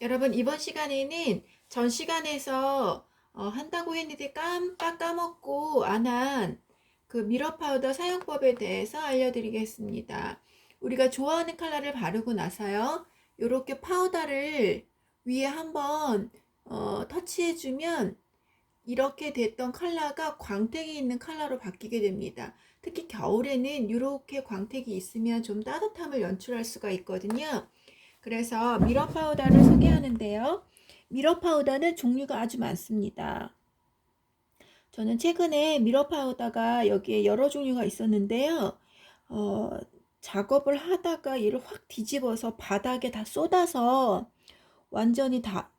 여러분, 이번 시간에는 전 시간에서 한다고 했는데 깜빡 까먹고 안 한 그 미러 파우더 사용법에 대해서 알려드리겠습니다. 우리가 좋아하는 컬러를 바르고 나서요, 이렇게 파우더를 위에 한번 터치해주면 이렇게 됐던 컬러가 광택이 있는 컬러로 바뀌게 됩니다. 특히 겨울에는 이렇게 광택이 있으면 좀 따뜻함을 연출할 수가 있거든요. 그래서 미러 파우더를 소개하는데요. 미러 파우더는 종류가 아주 많습니다. 저는 최근에 미러 파우더가 여기에 여러 종류가 있었는데요. 어, 작업을 하다가 얘를 확 뒤집어서 바닥에 다 쏟아서 완전히 다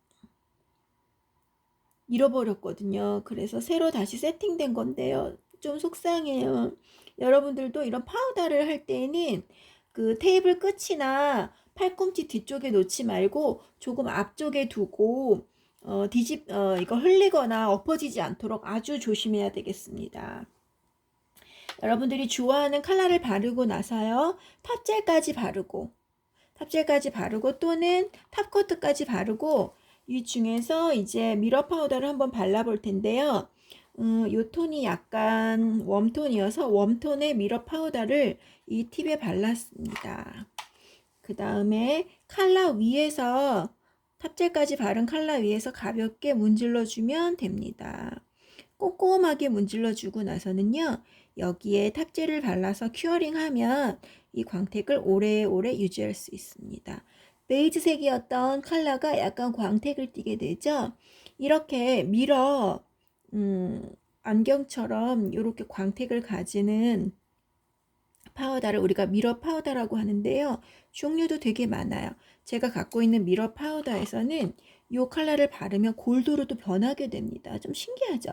잃어버렸거든요. 그래서 새로 다시 세팅된 건데요. 좀 속상해요. 여러분들도 이런 파우더를 할 때에는 그 테이블 끝이나 팔꿈치 뒤쪽에 놓지 말고 조금 앞쪽에 두고 이거 흘리거나 엎어지지 않도록 아주 조심해야 되겠습니다. 여러분들이 좋아하는 컬러를 바르고 나서요, 탑젤까지 바르고 또는 탑코트까지 바르고 이 중에서 이제 미러 파우더를 한번 발라볼 텐데요. 이 톤이 약간 웜톤이어서 웜톤의 미러 파우더를 이 팁에 발랐습니다. 그 다음에 컬러 위에서 탑젤까지 바른 컬러 위에서 가볍게 문질러 주면 됩니다. 꼼꼼하게 문질러 주고 나서는요, 여기에 탑재를 발라서 큐어링 하면 이 광택을 오래오래 유지할 수 있습니다. 베이지색이었던 컬러가 약간 광택을 띠게 되죠. 이렇게 미러 안경처럼 이렇게 광택을 가지는 파우더를 우리가 미러 파우더라고 하는데요. 종류도 되게 많아요. 제가 갖고 있는 미러 파우더에서는 이 컬러를 바르면 골드로도 변하게 됩니다. 좀 신기하죠?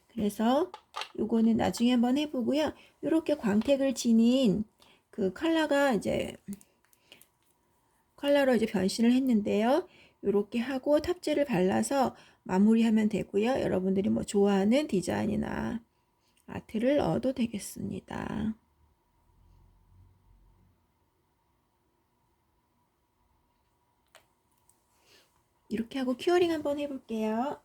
그래서 요거는 나중에 한번 해보고요. 이렇게 광택을 지닌 그 컬러로 이제 변신을 했는데요. 이렇게 하고 탑재를 발라서 마무리하면 되고요. 여러분들이 뭐 좋아하는 디자인이나 아트를 넣어도 되겠습니다. 이렇게 하고 큐어링 한번 해볼게요.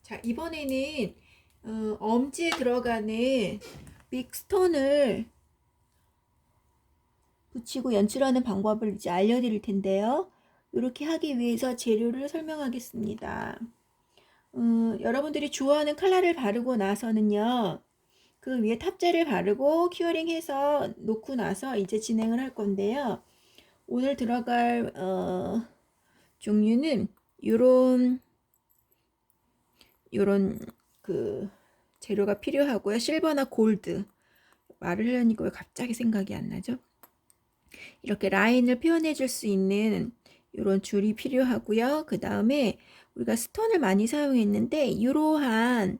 자, 이번에는 엄지에 들어가는 빅스톤을 붙이고 연출하는 방법을 이제 알려드릴 텐데요. 이렇게 하기 위해서 재료를 설명하겠습니다. 여러분들이 좋아하는 컬러를 바르고 나서는요, 그 위에 탑재를 바르고 큐어링 해서 놓고 나서 이제 진행을 할 건데요. 오늘 들어갈 종류는 요런 그 재료가 필요하고요. 실버나 골드. 말을 하려니까 왜 갑자기 생각이 안 나죠? 이렇게 라인을 표현해 줄 수 있는 이런 줄이 필요하고요. 그 다음에 우리가 스톤을 많이 사용했는데 이러한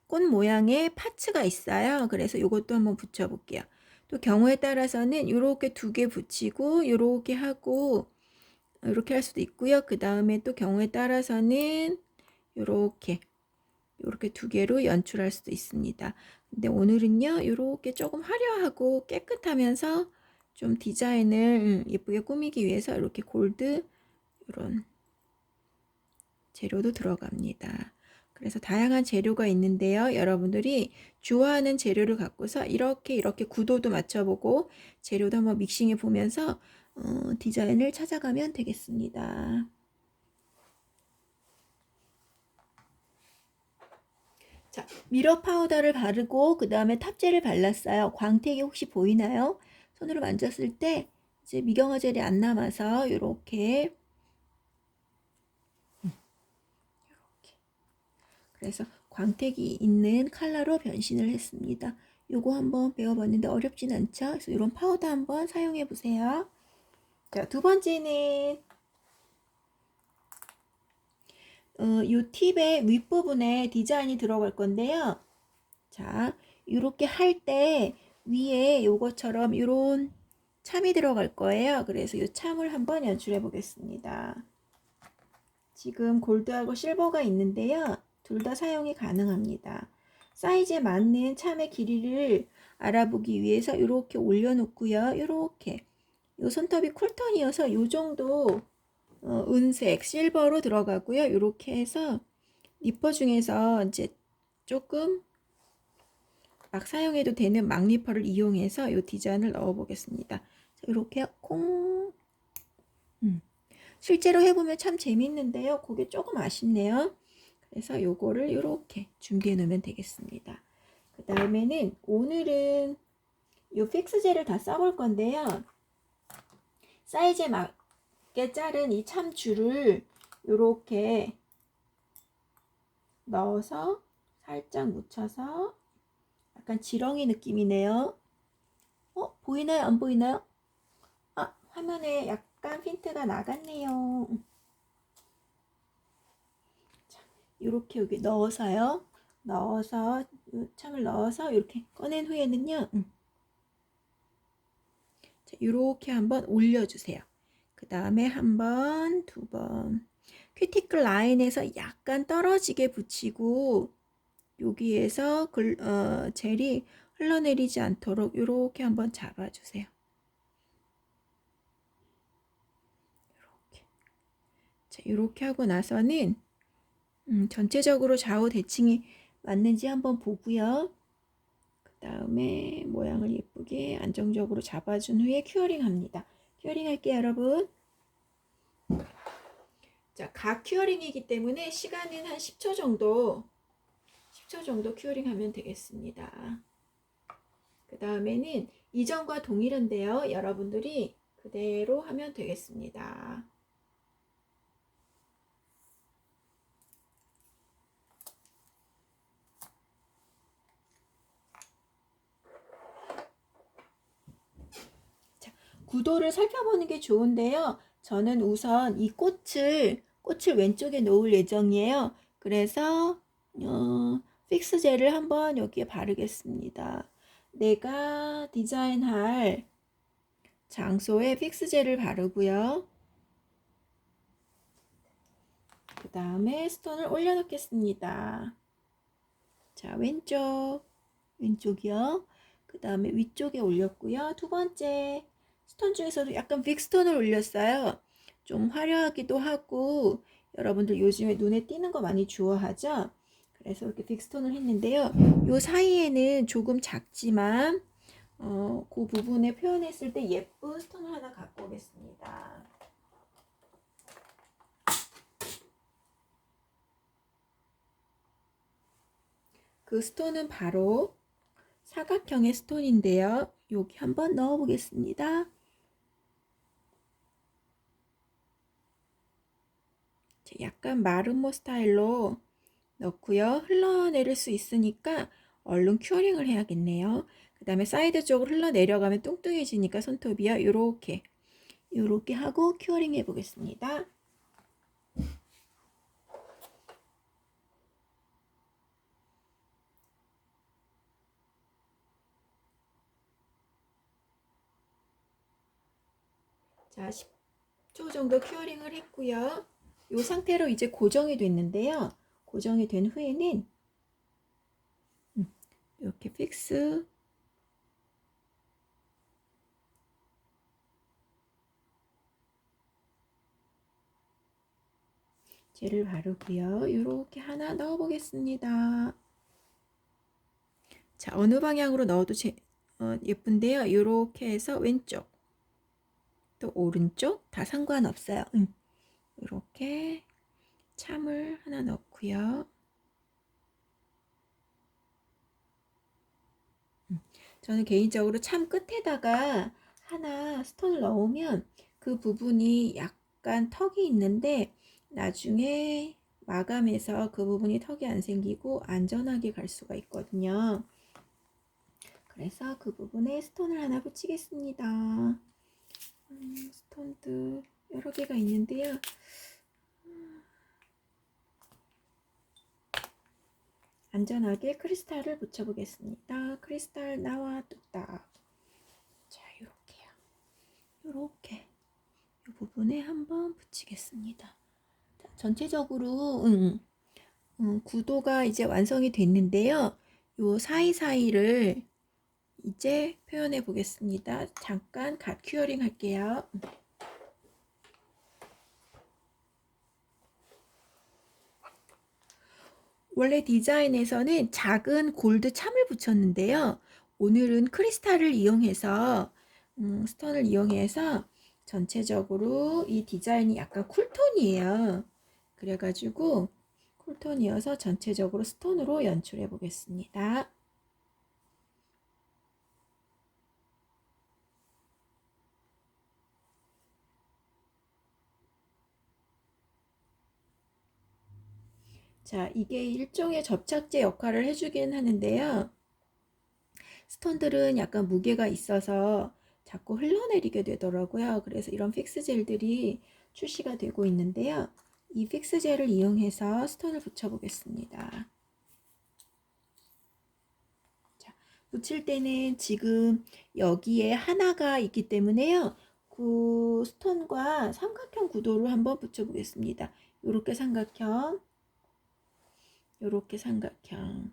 꽃 모양의 파츠가 있어요. 그래서 이것도 한번 붙여 볼게요. 또 경우에 따라서는 이렇게 두 개 붙이고 이렇게 하고 이렇게 할 수도 있고요. 그 다음에 또 경우에 따라서는 이렇게 두 개로 연출할 수도 있습니다. 근데 오늘은요, 이렇게 조금 화려하고 깨끗하면서 좀 디자인을 예쁘게 꾸미기 위해서 이렇게 골드 이런 재료도 들어갑니다. 그래서 다양한 재료가 있는데요. 여러분들이 좋아하는 재료를 갖고서 이렇게 구도도 맞춰보고 재료도 한번 믹싱해 보면서 디자인을 찾아가면 되겠습니다. 자, 미러 파우더를 바르고 그 다음에 탑재를 발랐어요. 광택이 혹시 보이나요? 손으로 만졌을 때 이제 미경화 젤이 안 남아서 이렇게 그래서 광택이 있는 컬러로 변신을 했습니다. 요거 한번 배워봤는데 어렵진 않죠? 그래서 이런 파우더 한번 사용해 보세요. 자, 두 번째는 요 팁의 윗부분에 디자인이 들어갈 건데요. 자, 이렇게 할 때 위에 요것처럼 이런 참이 들어갈 거예요. 그래서 이 참을 한번 연출해 보겠습니다. 지금 골드하고 실버가 있는데요. 둘 다 사용이 가능합니다. 사이즈에 맞는 참의 길이를 알아보기 위해서 이렇게 올려놓고요. 이렇게 요 손톱이 쿨톤이어서 요 정도 은색 실버로 들어가고요. 이렇게 해서 니퍼 중에서 이제 조금 막 사용해도 되는 막 니퍼를 이용해서 이 디자인을 넣어 보겠습니다. 이렇게 콩. 실제로 해보면 참 재밌는데요. 그게 조금 아쉽네요. 그래서 요거를 이렇게 준비해 놓으면 되겠습니다. 그 다음에는 오늘은 요 픽스젤을 다 써볼 건데요. 사이즈에 맞게 자른 이 참줄을 이렇게 넣어서 살짝 묻혀서 약간 지렁이 느낌이네요. 보이나요? 안 보이나요? 화면에 약간 핀트가 나갔네요. 자, 이렇게 여기 넣어서요. 넣어서 참을 넣어서 이렇게 꺼낸 후에는요. 자, 이렇게 한번 올려주세요. 그 다음에 한 번, 두 번. 큐티클 라인에서 약간 떨어지게 붙이고 여기에서 젤이 흘러내리지 않도록 이렇게 한번 잡아주세요. 이렇게. 자, 이렇게 하고 나서는 전체적으로 좌우 대칭이 맞는지 한번 보고요. 그 다음에 모양을 예쁘게 안정적으로 잡아준 후에 큐어링 합니다. 큐어링 할게요, 여러분. 자, 각 큐어링이기 때문에 시간은 한 10초 정도 큐어링 하면 되겠습니다. 그 다음에는 이전과 동일한데요. 여러분들이 그대로 하면 되겠습니다. 자, 구도를 살펴보는 게 좋은데요. 저는 우선 이 꽃을 왼쪽에 놓을 예정이에요. 그래서 픽스 젤을 한번 여기에 바르겠습니다. 내가 디자인할 장소에 픽스 젤을 바르고요. 그 다음에 스톤을 올려놓겠습니다. 자, 왼쪽이요. 그 다음에 위쪽에 올렸고요. 두 번째 스톤 중에서도 약간 빅스톤을 올렸어요. 좀 화려하기도 하고 여러분들 요즘에 눈에 띄는 거 많이 좋아하죠? 그래서 이렇게 빅스톤을 했는데요. 요 사이에는 조금 작지만 그 부분에 표현했을 때 예쁜 스톤을 하나 갖고 오겠습니다. 그 스톤은 바로 사각형의 스톤인데요. 여기 한번 넣어 보겠습니다. 약간 마름모 스타일로 넣고요. 흘러내릴 수 있으니까 얼른 큐어링을 해야겠네요. 그 다음에 사이드 쪽으로 흘러내려가면 뚱뚱해지니까 손톱이요. 요렇게 하고 큐어링 해보겠습니다. 자, 10초 정도 큐어링을 했고요. 이 상태로 이제 고정이 됐는데요. 고정이 된 후에는 이렇게 픽스 젤을 바르고요. 이렇게 하나 넣어 보겠습니다. 자, 어느 방향으로 넣어도 예쁜데요. 이렇게 해서 왼쪽 또 오른쪽 다 상관없어요. 이렇게 참을 하나 넣고요. 저는 개인적으로 참 끝에다가 하나 스톤을 넣으면 그 부분이 약간 턱이 있는데 나중에 마감해서 그 부분이 턱이 안 생기고 안전하게 갈 수가 있거든요. 그래서 그 부분에 스톤을 하나 붙이겠습니다. 스톤도 여러 개가 있는데요. 안전하게 크리스탈을 붙여보겠습니다. 크리스탈 나와 뚝딱. 자, 이렇게요. 이렇게 이 부분에 한번 붙이겠습니다. 자, 전체적으로 구도가 이제 완성이 됐는데요. 요 사이사이를 이제 표현해 보겠습니다. 잠깐 갓 큐어링 할게요. 원래 디자인에서는 작은 골드 참을 붙였는데요. 오늘은 크리스탈을 이용해서 스톤을 이용해서 전체적으로 이 디자인이 약간 쿨톤이에요. 그래가지고 쿨톤이어서 전체적으로 스톤으로 연출해 보겠습니다. 자, 이게 일종의 접착제 역할을 해주긴 하는데요. 스톤들은 약간 무게가 있어서 자꾸 흘러내리게 되더라고요. 그래서 이런 픽스 젤들이 출시가 되고 있는데요. 이 픽스 젤을 이용해서 스톤을 붙여보겠습니다. 자, 붙일 때는 지금 여기에 하나가 있기 때문에요. 그 스톤과 삼각형 구도를 한번 붙여보겠습니다. 이렇게 삼각형, 이렇게 삼각형.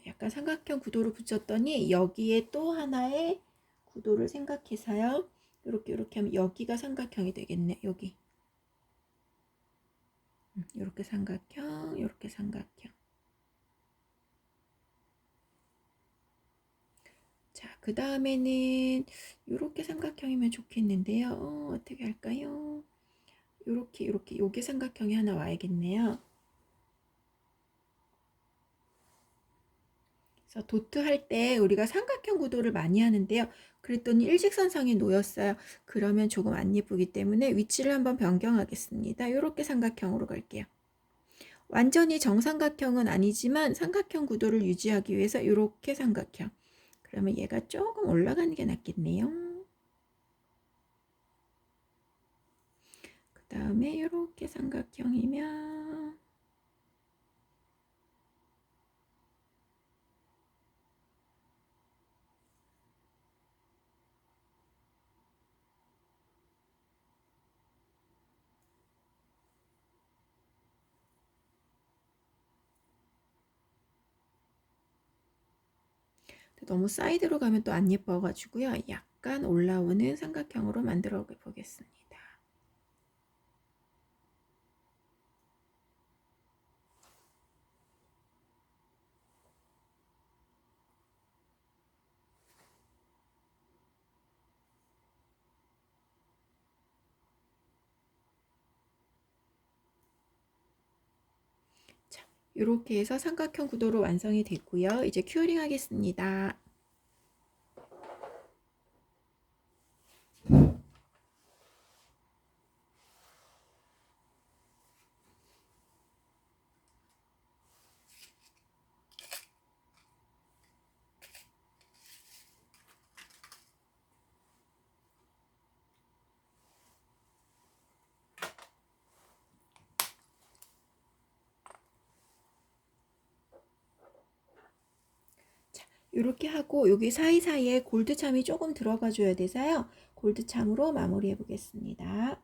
약간 삼각형 구도를 붙였더니 여기에 또 하나의 구도를 생각해서요. 이렇게 하면 여기가 삼각형이 되겠네. 여기. 이렇게 삼각형, 이렇게 삼각형. 자, 그 다음에는 이렇게 삼각형이면 좋겠는데요. 어떻게 할까요? 이렇게 요게 삼각형이 하나 와야겠네요. 그래서 도트 할 때 우리가 삼각형 구도를 많이 하는데요. 그랬더니 일직선상에 놓였어요. 그러면 조금 안 예쁘기 때문에 위치를 한번 변경하겠습니다. 이렇게 삼각형으로 갈게요. 완전히 정삼각형은 아니지만 삼각형 구도를 유지하기 위해서 이렇게 삼각형. 그러면 얘가 조금 올라가는 게 낫겠네요. 그 다음에 이렇게 삼각형이면 너무 사이드로 가면 또 안 예뻐가지고요. 약간 올라오는 삼각형으로 만들어 보겠습니다. 자, 이렇게 해서 삼각형 구도로 완성이 됐고요. 이제 큐어링 하겠습니다. 이렇게 하고 여기 사이사이에 골드참이 조금 들어가 줘야 돼서요. 골드참으로 마무리해 보겠습니다.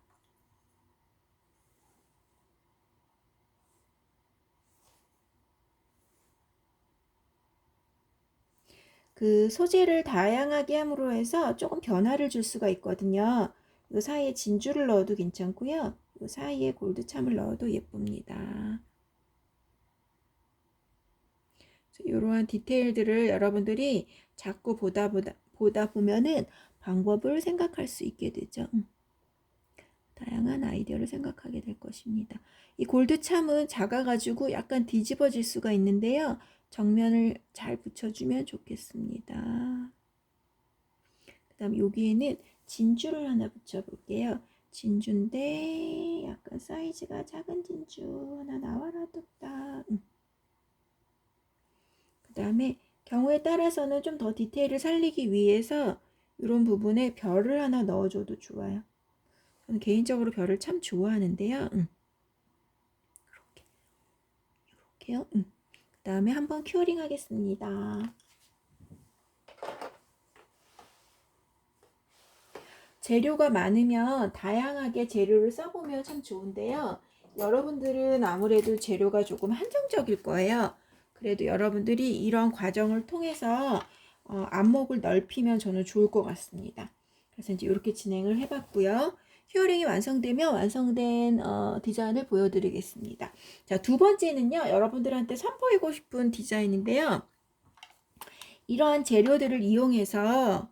그 소재를 다양하게 함으로 해서 조금 변화를 줄 수가 있거든요. 이 사이에 진주를 넣어도 괜찮고요. 이 사이에 골드참을 넣어도 예쁩니다. 이러한 디테일들을 여러분들이 자꾸 보다 보면은 방법을 생각할 수 있게 되죠. 다양한 아이디어를 생각하게 될 것입니다. 이 골드참은 작아가지고 약간 뒤집어질 수가 있는데요. 정면을 잘 붙여주면 좋겠습니다. 그 다음 여기에는 진주를 하나 붙여볼게요. 진주인데 약간 사이즈가 작은 진주 하나 나와라 뚝딱. 그 다음에 경우에 따라서는 좀 더 디테일을 살리기 위해서 이런 부분에 별을 하나 넣어줘도 좋아요. 저는 개인적으로 별을 참 좋아하는데요. 이렇게요. 그 다음에 한번 큐어링 하겠습니다. 재료가 많으면 다양하게 재료를 써보면 참 좋은데요. 여러분들은 아무래도 재료가 조금 한정적일 거예요. 그래도 여러분들이 이런 과정을 통해서 안목을 넓히면 저는 좋을 것 같습니다. 그래서 이제 이렇게 진행을 해봤고요. 큐어링이 완성되면 완성된 디자인을 보여드리겠습니다. 자, 두 번째는요. 여러분들한테 선보이고 싶은 디자인인데요. 이러한 재료들을 이용해서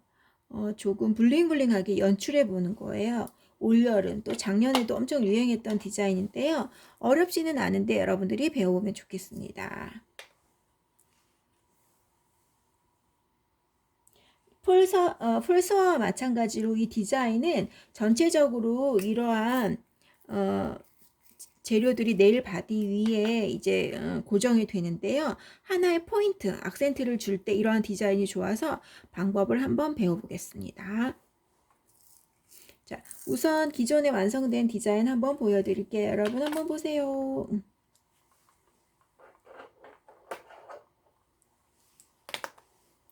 조금 블링블링하게 연출해 보는 거예요. 올여름 또 작년에도 엄청 유행했던 디자인인데요. 어렵지는 않은데 여러분들이 배워보면 좋겠습니다. 폴서와 마찬가지로 이 디자인은 전체적으로 이러한 재료들이 네일 바디 위에 이제 고정이 되는데요. 하나의 포인트, 악센트를 줄 때 이러한 디자인이 좋아서 방법을 한번 배워보겠습니다. 자, 우선 기존에 완성된 디자인 한번 보여드릴게요. 여러분 한번 보세요.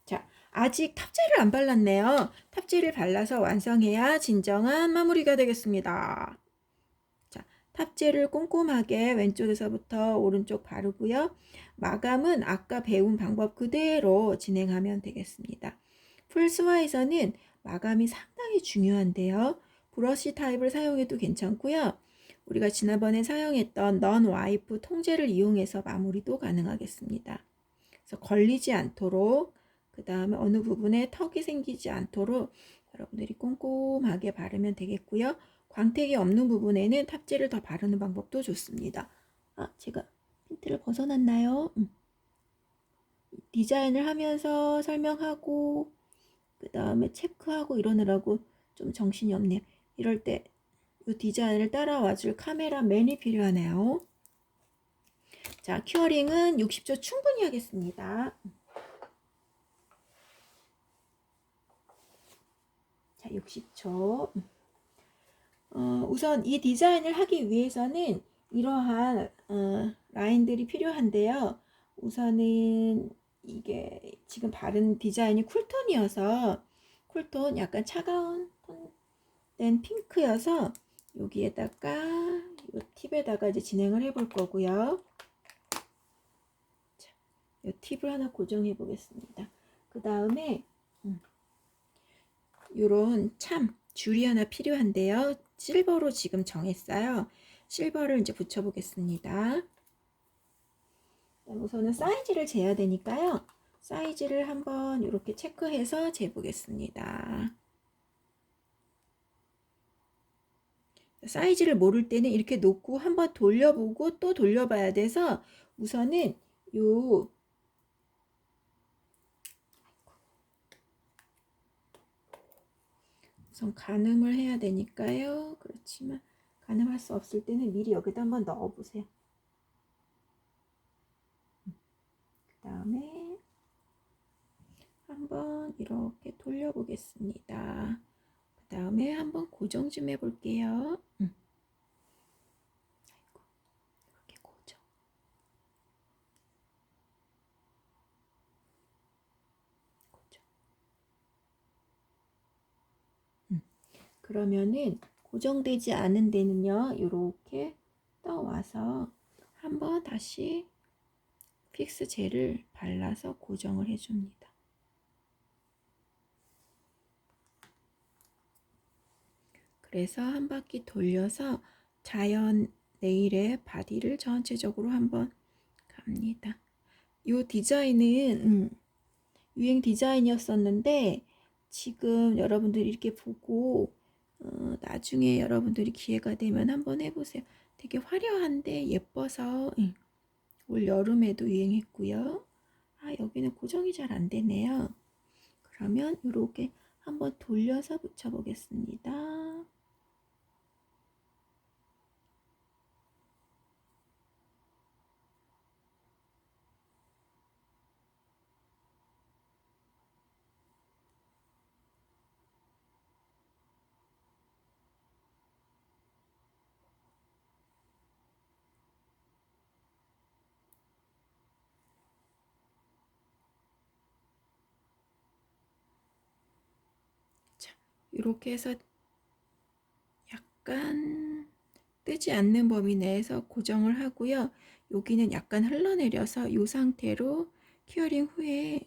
자, 아직 탑재를 안 발랐네요. 탑재를 발라서 완성해야 진정한 마무리가 되겠습니다. 자, 탑재를 꼼꼼하게 왼쪽에서부터 오른쪽 바르고요. 마감은 아까 배운 방법 그대로 진행하면 되겠습니다. 풀스와에서는 마감이 상당히 중요한데요. 브러쉬 타입을 사용해도 괜찮고요. 우리가 지난번에 사용했던 넌 와이프 통제를 이용해서 마무리도 가능하겠습니다. 그래서 걸리지 않도록, 그 다음에 어느 부분에 턱이 생기지 않도록 여러분들이 꼼꼼하게 바르면 되겠고요. 광택이 없는 부분에는 탑재를 더 바르는 방법도 좋습니다. 제가 핀트를 벗어났나요? 디자인을 하면서 설명하고 그 다음에 체크하고 이러느라고 좀 정신이 없네요. 이럴 때 이 디자인을 따라와줄 카메라맨이 필요하네요. 자, 큐어링은 60초 충분히 하겠습니다. 자, 60초. 우선 이 디자인을 하기 위해서는 이러한 라인들이 필요한데요. 우선은 이게 지금 바른 디자인이 쿨톤이어서 쿨톤 약간 차가운 톤된 핑크여서 여기에다가 이 팁에다가 이제 진행을 해볼 거고요. 자, 이 팁을 하나 고정해 보겠습니다. 그 다음에 요런 참 줄이 하나 필요한데요. 실버로 지금 정했어요. 실버를 이제 붙여 보겠습니다. 우선은 사이즈를 재야 되니까요. 사이즈를 한번 이렇게 체크해서 재보겠습니다. 사이즈를 모를 때는 이렇게 놓고 한번 돌려보고 또 돌려봐야 돼서 우선은 요 우선 가늠을 해야 되니까요. 그렇지만 가늠할 수 없을 때는 미리 여기다 한번 넣어 보세요. 그 다음에 한번 이렇게 돌려보겠습니다. 그 다음에 한번 고정 좀 해볼게요. 아이고, 이렇게 고정. 고정. 그러면은 고정되지 않은 데는요, 이렇게 떠와서 한번 다시 픽스 젤을 발라서 고정을 해줍니다. 그래서 한 바퀴 돌려서 자연 네일의 바디를 전체적으로 한번 갑니다. 이 디자인은 유행 디자인이었었는데 지금 여러분들이 이렇게 보고 나중에 여러분들이 기회가 되면 한번 해보세요. 되게 화려한데 예뻐서 올 여름에도 유행했고요. 여기는 고정이 잘 안 되네요. 그러면 이렇게 한번 돌려서 붙여보겠습니다. 자, 이렇게 해서 약간 뜨지 않는 범위 내에서 고정을 하고요. 여기는 약간 흘러내려서 이 상태로 큐어링 후에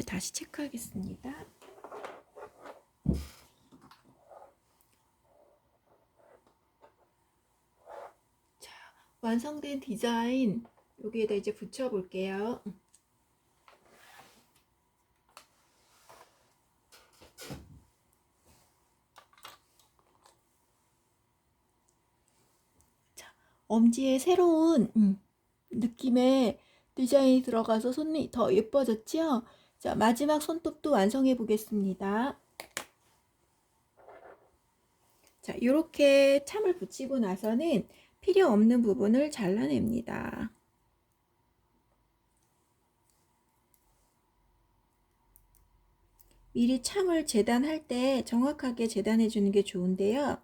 다시 체크하겠습니다. 자, 완성된 디자인 여기에다 이제 붙여 볼게요. 자, 엄지에 새로운 느낌의 디자인이 들어가서 손이 더 예뻐졌죠? 자, 마지막 손톱도 완성해 보겠습니다. 자, 이렇게 참을 붙이고 나서는 필요 없는 부분을 잘라냅니다. 미리 참을 재단할 때 정확하게 재단해 주는 게 좋은데요.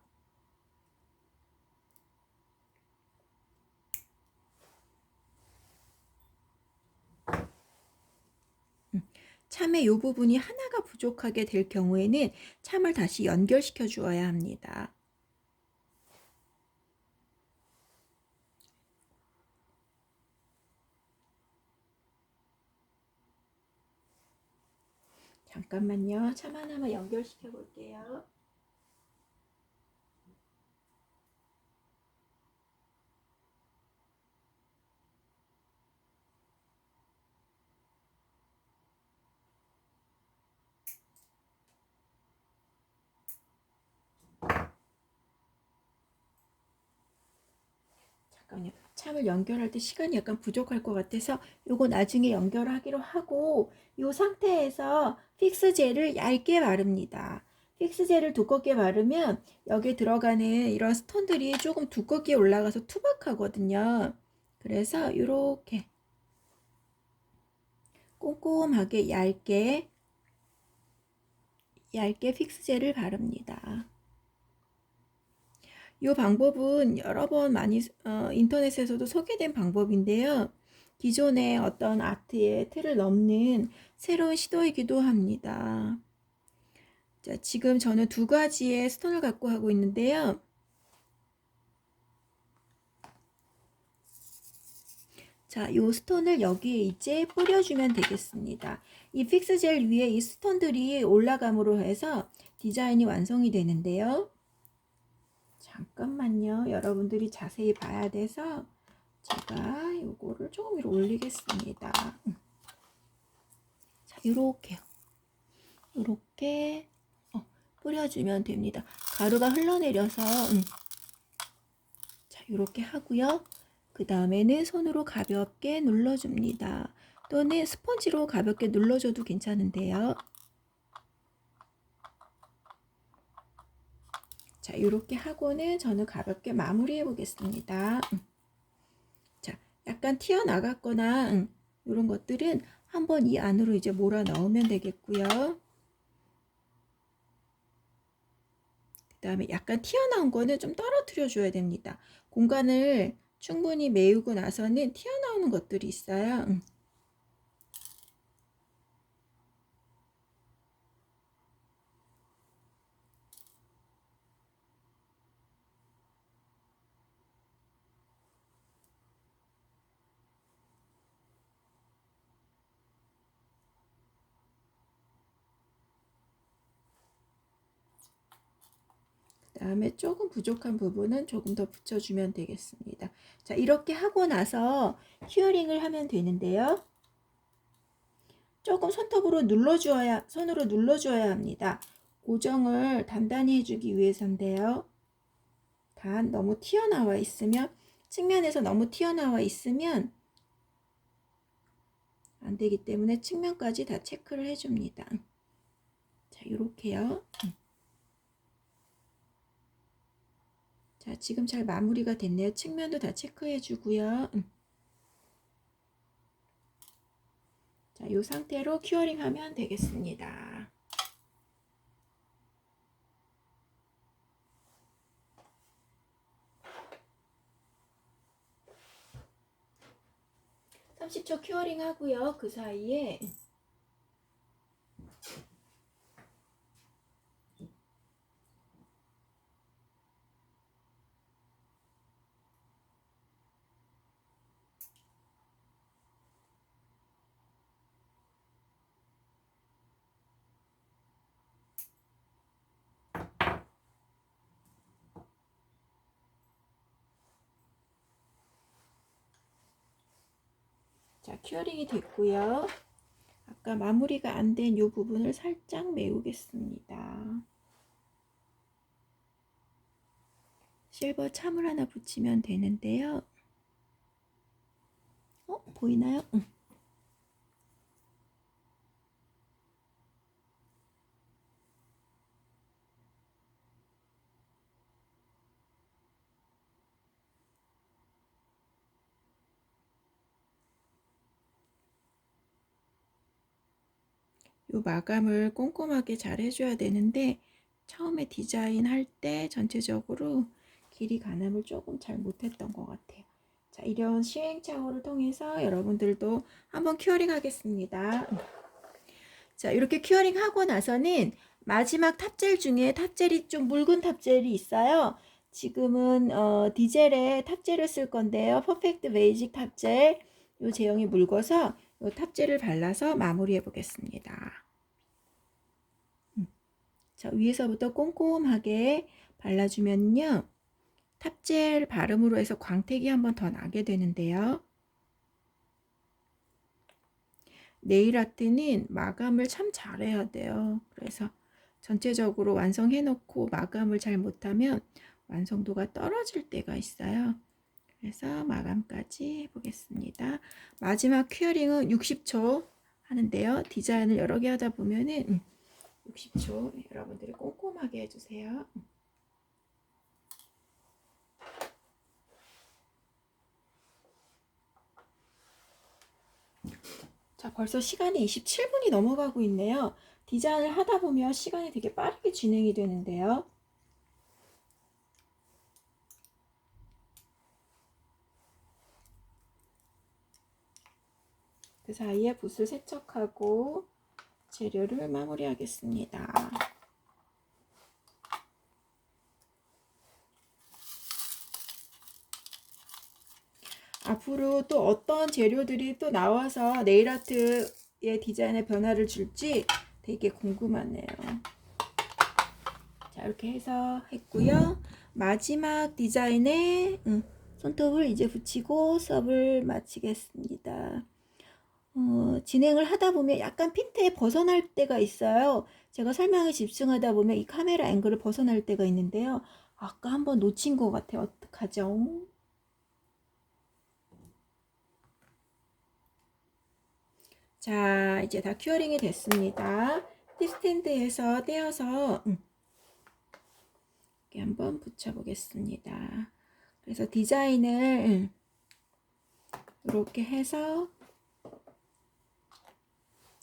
참의 이 부분이 하나가 부족하게 될 경우에는 참을 다시 연결시켜 주어야 합니다. 잠깐만요. 참 하나만 연결시켜 볼게요. 잠깐만요. 참을 연결할 때 시간이 약간 부족할 것 같아서 요거 나중에 연결하기로 하고 이 상태에서 픽스젤을 얇게 바릅니다. 픽스젤을 두껍게 바르면 여기에 들어가는 이런 스톤들이 조금 두껍게 올라가서 투박하거든요. 그래서 이렇게 꼼꼼하게 얇게 픽스젤을 바릅니다. 이 방법은 여러 번 많이 인터넷에서도 소개된 방법인데요. 기존의 어떤 아트의 틀을 넘는 새로운 시도이기도 합니다. 자, 지금 저는 두 가지의 스톤을 갖고 하고 있는데요. 자, 이 스톤을 여기에 이제 뿌려주면 되겠습니다. 이 픽스젤 위에 이 스톤들이 올라감으로 해서 디자인이 완성이 되는데요. 잠깐만요. 여러분들이 자세히 봐야 돼서 제가 이거를 조금 위로 올리겠습니다. 자, 이렇게요. 이렇게 뿌려주면 됩니다. 가루가 흘러내려서 자, 이렇게 하고요. 그 다음에는 손으로 가볍게 눌러줍니다. 또는 스펀지로 가볍게 눌러줘도 괜찮은데요. 자, 이렇게 하고는 저는 가볍게 마무리해 보겠습니다. 자, 약간 튀어나갔거나 이런 것들은 한번 이 안으로 이제 몰아 넣으면 되겠고요. 그 다음에 약간 튀어나온 거는 좀 떨어뜨려 줘야 됩니다. 공간을 충분히 메우고 나서는 튀어나오는 것들이 있어요. 그 다음에 조금 부족한 부분은 조금 더 붙여주면 되겠습니다. 자, 이렇게 하고 나서 큐어링을 하면 되는데요. 조금 손으로 눌러주어야 합니다. 고정을 단단히 해주기 위해서인데요. 단 너무 튀어나와 있으면, 측면에서 너무 튀어나와 있으면 안 되기 때문에 측면까지 다 체크를 해줍니다. 자, 이렇게요. 자, 지금 잘 마무리가 됐네요. 측면도 다 체크해 주고요. 자, 이 상태로 큐어링 하면 되겠습니다. (30초) 큐어링 하고요. 그 사이에 큐어링이 됐고요. 아까 마무리가 안 된 이 부분을 살짝 메우겠습니다. 실버 참을 하나 붙이면 되는데요. 보이나요? 요 마감을 꼼꼼하게 잘 해줘야 되는데 처음에 디자인 할 때 전체적으로 길이 가늠을 조금 잘 못했던 것 같아요. 자, 이런 시행착오를 통해서 여러분들도 한번 큐어링 하겠습니다. 자, 이렇게 큐어링 하고 나서는 마지막 탑젤 중에 탑젤이 좀 묽은 탑젤이 있어요. 지금은 디젤의 탑젤을 쓸 건데요. 퍼펙트 베이직 탑젤. 이 제형이 묽어서 이 탑젤을 발라서 마무리해 보겠습니다. 자, 위에서부터 꼼꼼하게 발라주면요. 탑젤 발음으로 해서 광택이 한번 더 나게 되는데요. 네일 아트는 마감을 참 잘해야 돼요. 그래서 전체적으로 완성해 놓고 마감을 잘 못하면 완성도가 떨어질 때가 있어요. 그래서 마감까지 해보겠습니다. 마지막 큐어링은 60초 하는데요. 디자인을 여러 개 하다 보면은 60초 여러분들이 꼼꼼하게 해주세요. 자, 벌써 시간이 27분이 넘어가고 있네요. 디자인을 하다 보면 시간이 되게 빠르게 진행이 되는데요. 그 사이에 붓을 세척하고 재료를 마무리하겠습니다. 앞으로 또 어떤 재료들이 또 나와서 네일아트의 디자인에 변화를 줄지 되게 궁금하네요. 자, 이렇게 해서 했고요. 마지막 디자인에 손톱을 이제 붙이고 수업을 마치겠습니다. 진행을 하다 보면 약간 핀트에 벗어날 때가 있어요. 제가 설명에 집중하다 보면 이 카메라 앵글을 벗어날 때가 있는데요. 아까 한번 놓친 것 같아요. 어떡하죠? 자, 이제 다 큐어링이 됐습니다. 티스탠드에서 떼어서 이렇게 한번 붙여보겠습니다. 그래서 디자인을 이렇게 해서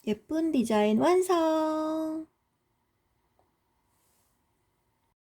예쁜 디자인 완성!